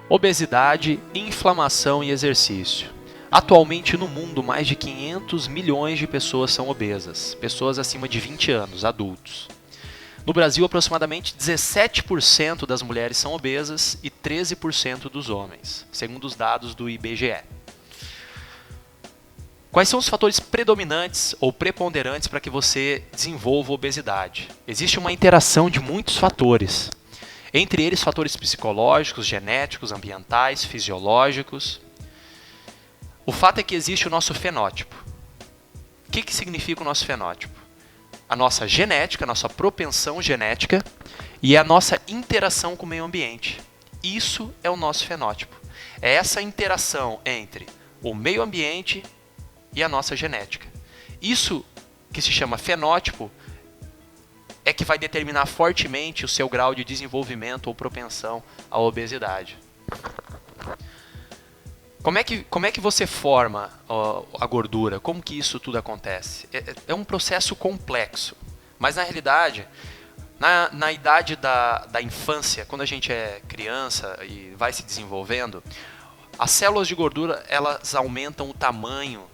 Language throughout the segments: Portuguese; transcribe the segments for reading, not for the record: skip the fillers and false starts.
Obesidade, inflamação e exercício. Atualmente no mundo, mais de 500 milhões de pessoas são obesas, pessoas acima de 20 anos, adultos. No Brasil, aproximadamente 17% das mulheres são obesas e 13% dos homens, segundo os dados do IBGE. Quais são os fatores predominantes ou preponderantes para que você desenvolva obesidade? Existe uma interação de muitos fatores. Entre eles, fatores psicológicos, genéticos, ambientais, fisiológicos. O fato é que existe o nosso fenótipo. O que significa o nosso fenótipo? A nossa genética, a nossa propensão genética e a nossa interação com o meio ambiente. Isso é o nosso fenótipo. É essa interação entre o meio ambiente e a nossa genética. Isso que se chama fenótipo é que vai determinar fortemente o seu grau de desenvolvimento ou propensão à obesidade. Como é que você forma a gordura? Como que isso tudo acontece? É um processo complexo, mas na realidade, na idade da infância, quando a gente é criança e vai se desenvolvendo, as células de gordura elas aumentam o tamanho,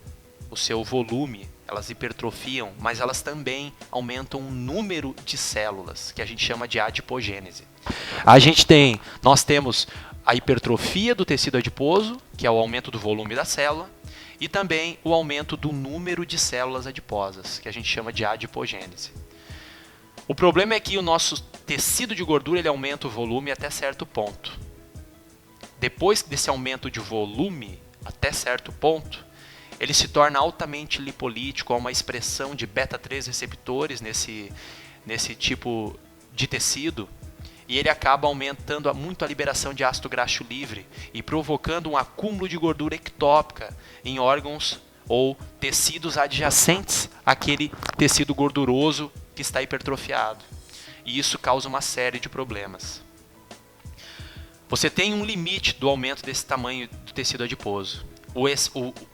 o seu volume, elas hipertrofiam, mas elas também aumentam o número de células, que a gente chama de adipogênese. Nós temos a hipertrofia do tecido adiposo, que é o aumento do volume da célula, e também o aumento do número de células adiposas, que a gente chama de adipogênese. O problema é que o nosso tecido de gordura ele aumenta o volume até certo ponto. Depois desse aumento de volume até certo ponto, ele se torna altamente lipolítico, há uma expressão de beta-3 receptores nesse tipo de tecido, e ele acaba aumentando muito a liberação de ácido graxo livre e provocando um acúmulo de gordura ectópica em órgãos ou tecidos adjacentes àquele tecido gorduroso que está hipertrofiado. E isso causa uma série de problemas. Você tem um limite do aumento desse tamanho do tecido adiposo.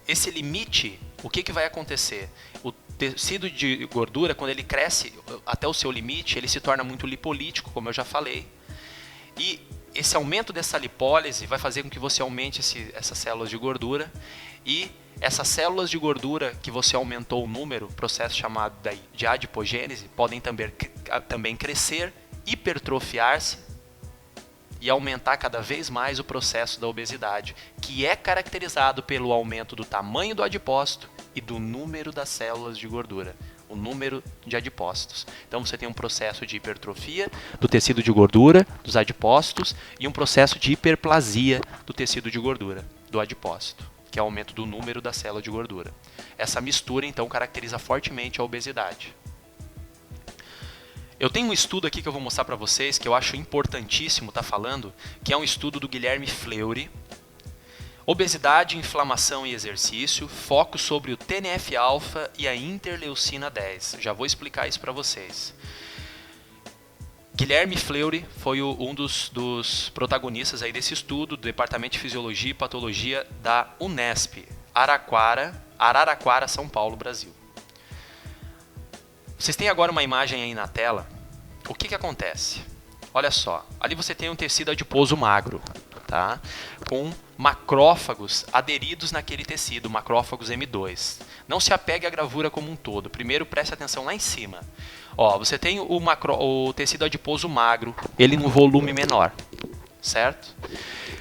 Esse limite, o que vai acontecer? O tecido de gordura, quando ele cresce até o seu limite, ele se torna muito lipolítico, como eu já falei. E esse aumento dessa lipólise vai fazer com que você aumente essas células de gordura. E essas células de gordura que você aumentou o número, processo chamado de adipogênese, podem também crescer, hipertrofiar-se e aumentar cada vez mais o processo da obesidade, que é caracterizado pelo aumento do tamanho do adipócito e do número das células de gordura, o número de adipócitos. Então você tem um processo de hipertrofia do tecido de gordura, dos adipócitos, e um processo de hiperplasia do tecido de gordura, do adipócito, que é o aumento do número da célula de gordura. Essa mistura, então, caracteriza fortemente a obesidade. Eu tenho um estudo aqui que eu vou mostrar para vocês, que eu acho importantíssimo estar falando, que é um estudo do Guilherme Fleury. Obesidade, inflamação e exercício, foco sobre o TNF-alfa e a interleucina 10. Já vou explicar isso para vocês. Guilherme Fleury foi um dos protagonistas aí desse estudo, do Departamento de Fisiologia e Patologia da Unesp, Araraquara, São Paulo, Brasil. Vocês têm agora uma imagem aí na tela. O que acontece? Olha só, ali você tem um tecido adiposo magro, tá? Com macrófagos aderidos naquele tecido, macrófagos M2. Não se apegue à gravura como um todo. Primeiro preste atenção lá em cima. Ó, você tem o tecido adiposo magro, ele no volume menor, certo?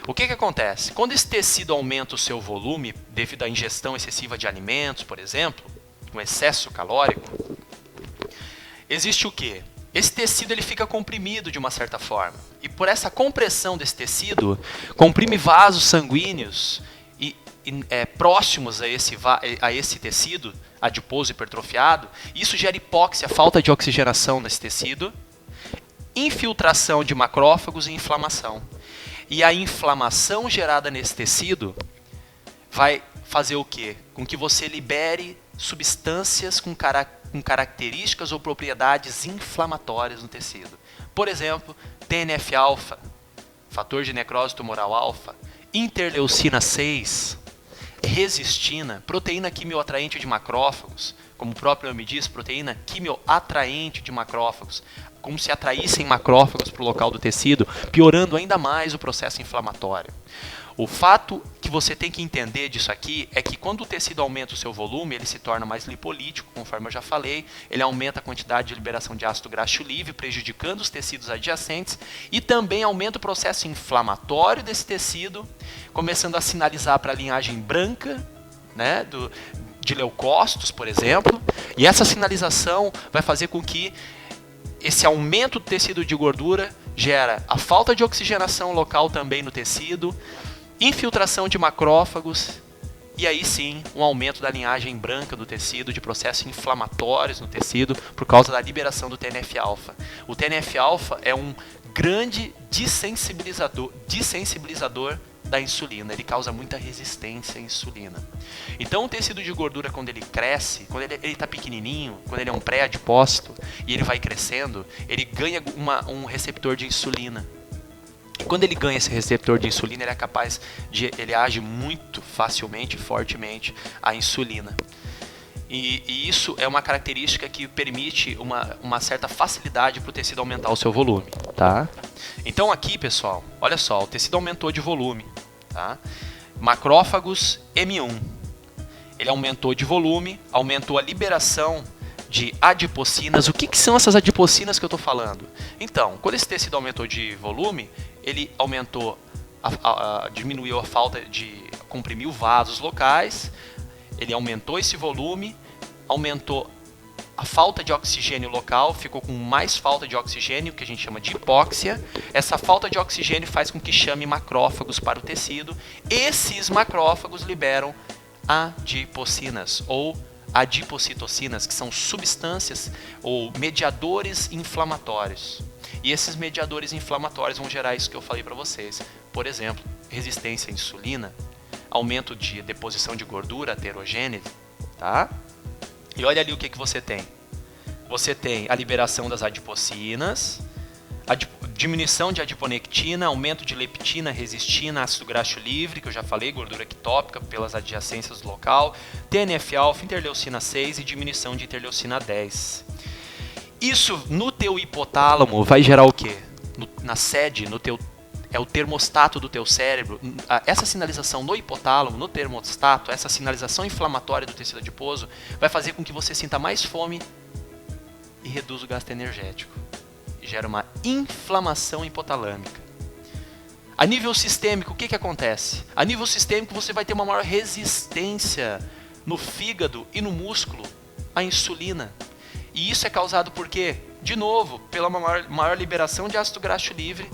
O que acontece? Quando esse tecido aumenta o seu volume, devido à ingestão excessiva de alimentos, por exemplo, com excesso calórico, existe o quê? Esse tecido ele fica comprimido de uma certa forma. E por essa compressão desse tecido, comprime vasos sanguíneos próximos a esse tecido adiposo hipertrofiado. Isso gera hipóxia, falta de oxigenação nesse tecido, infiltração de macrófagos e inflamação. E a inflamação gerada nesse tecido vai fazer o quê? Com que você libere substâncias com características ou propriedades inflamatórias no tecido. Por exemplo, TNF-alfa, fator de necrose tumoral alfa, interleucina 6, resistina, proteína quimioatraente de macrófagos, como o próprio nome diz, proteína quimioatraente de macrófagos, como se atraíssem macrófagos para o local do tecido, piorando ainda mais o processo inflamatório. O fato que você tem que entender disso aqui é que quando o tecido aumenta o seu volume, ele se torna mais lipolítico, conforme eu já falei, ele aumenta a quantidade de liberação de ácido graxo livre, prejudicando os tecidos adjacentes, e também aumenta o processo inflamatório desse tecido, começando a sinalizar para a linhagem branca, né, de leucócitos, por exemplo, e essa sinalização vai fazer com que esse aumento do tecido de gordura gera a falta de oxigenação local também no tecido, infiltração de macrófagos e aí sim um aumento da linhagem branca do tecido, de processos inflamatórios no tecido por causa da liberação do TNF-alfa. O TNF-alfa é um grande dessensibilizador da insulina, ele causa muita resistência à insulina. Então o tecido de gordura, quando ele cresce, quando ele está pequenininho, quando ele é um pré-adipócito e ele vai crescendo, ele ganha um receptor de insulina. E quando ele ganha esse receptor de insulina, ele age muito facilmente, fortemente a insulina. E isso é uma característica que permite uma certa facilidade para o tecido aumentar o seu volume. Tá? Então aqui, pessoal, olha só, o tecido aumentou de volume. Tá? Macrófagos M1. Ele aumentou de volume, aumentou a liberação de adipocinas. O que são essas adipocinas que eu estou falando? Então, quando esse tecido aumentou de volume, ele aumentou, diminuiu a falta de comprimiu vasos locais, ele aumentou esse volume, aumentou a falta de oxigênio local, ficou com mais falta de oxigênio, que a gente chama de hipóxia. Essa falta de oxigênio faz com que chame macrófagos para o tecido. Esses macrófagos liberam adipocinas ou adipocitocinas, que são substâncias ou mediadores inflamatórios. E esses mediadores inflamatórios vão gerar isso que eu falei para vocês. Por exemplo, resistência à insulina, aumento de deposição de gordura, aterogênese, tá? E olha ali o que você tem. Você tem a liberação das adipocinas, diminuição de adiponectina, aumento de leptina, resistina, ácido graxo livre, que eu já falei, gordura ectópica pelas adjacências do local, TNF-alfa, interleucina 6 e diminuição de interleucina 10. Isso no teu hipotálamo vai gerar o quê? Na sede, é o termostato do teu cérebro. Essa sinalização no hipotálamo, no termostato, essa sinalização inflamatória do tecido adiposo vai fazer com que você sinta mais fome e reduza o gasto energético. E gera uma inflamação hipotalâmica. A nível sistêmico, o que acontece? A nível sistêmico você vai ter uma maior resistência no fígado e no músculo à insulina. E isso é causado por quê? De novo, pela maior liberação de ácido graxo livre,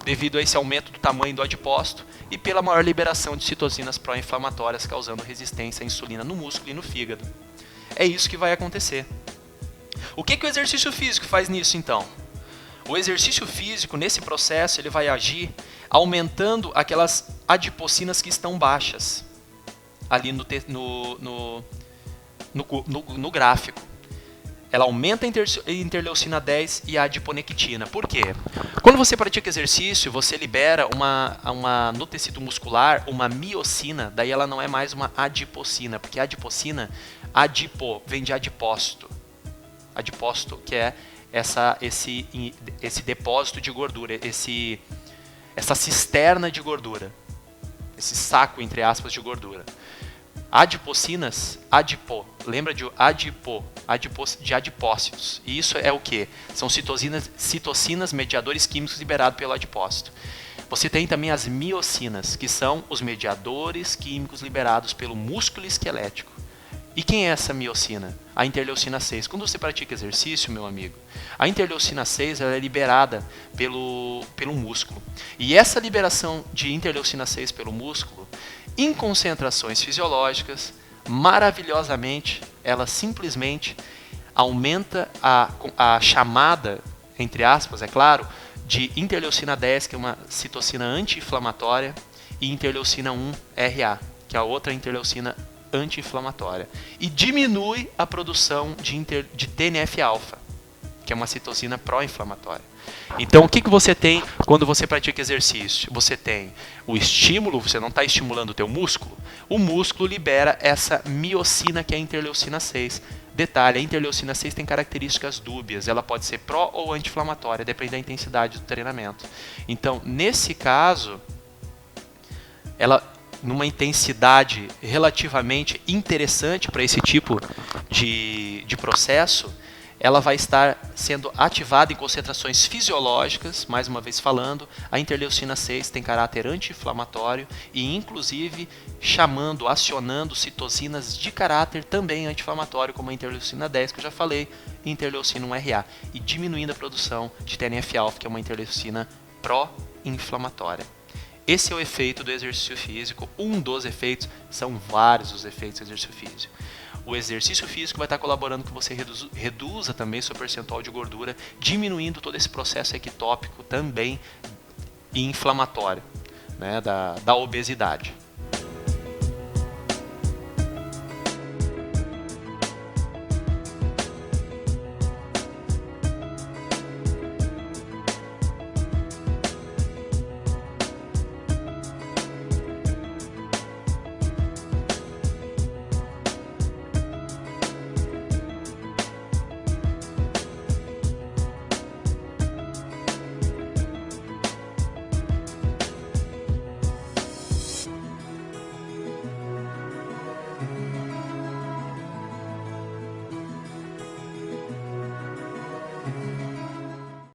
devido a esse aumento do tamanho do adipócito, e pela maior liberação de citocinas pró-inflamatórias, causando resistência à insulina no músculo e no fígado. É isso que vai acontecer. O que o exercício físico faz nisso, então? O exercício físico, nesse processo, ele vai agir aumentando aquelas adipocinas que estão baixas, ali no gráfico. Ela aumenta a interleucina 10 e a adiponectina. Por quê? Quando você pratica exercício, você libera no tecido muscular uma miocina, daí ela não é mais uma adipocina, porque a adipocina, vem de adipócito. Adipócito, que é esse depósito de gordura, essa cisterna de gordura, esse saco, entre aspas, de gordura. Adipocinas, lembra de de adipócitos. E isso é o que? São citocinas, mediadores químicos liberados pelo adipócito. Você tem também as miocinas, que são os mediadores químicos liberados pelo músculo esquelético. E quem é essa miocina? A interleucina 6. Quando você pratica exercício, meu amigo, a interleucina 6 ela é liberada pelo músculo. E essa liberação de interleucina 6 pelo músculo, em concentrações fisiológicas, maravilhosamente, ela simplesmente aumenta a chamada, entre aspas, é claro, de interleucina 10, que é uma citocina anti-inflamatória, e interleucina 1-RA, que é a outra interleucina anti-inflamatória. E diminui a produção de TNF-alfa, que é uma citocina pró-inflamatória. Então, o que você tem quando você pratica exercício? Você tem o estímulo, você não está estimulando o teu músculo, o músculo libera essa miocina, que é a interleucina 6. Detalhe, a interleucina 6 tem características dúbias, ela pode ser pró ou anti-inflamatória, depende da intensidade do treinamento. Então, nesse caso, ela, numa intensidade relativamente interessante para esse tipo de processo, ela vai estar sendo ativada em concentrações fisiológicas, mais uma vez falando, a interleucina 6 tem caráter anti-inflamatório e inclusive acionando citocinas de caráter também anti-inflamatório, como a interleucina 10, que eu já falei, e interleucina 1RA, e diminuindo a produção de TNF-alfa, que é uma interleucina pró-inflamatória. Esse é o efeito do exercício físico, um dos efeitos, são vários os efeitos do exercício físico. O exercício físico vai estar colaborando que você reduza também seu percentual de gordura, diminuindo todo esse processo ectópico também e inflamatório, né, da obesidade.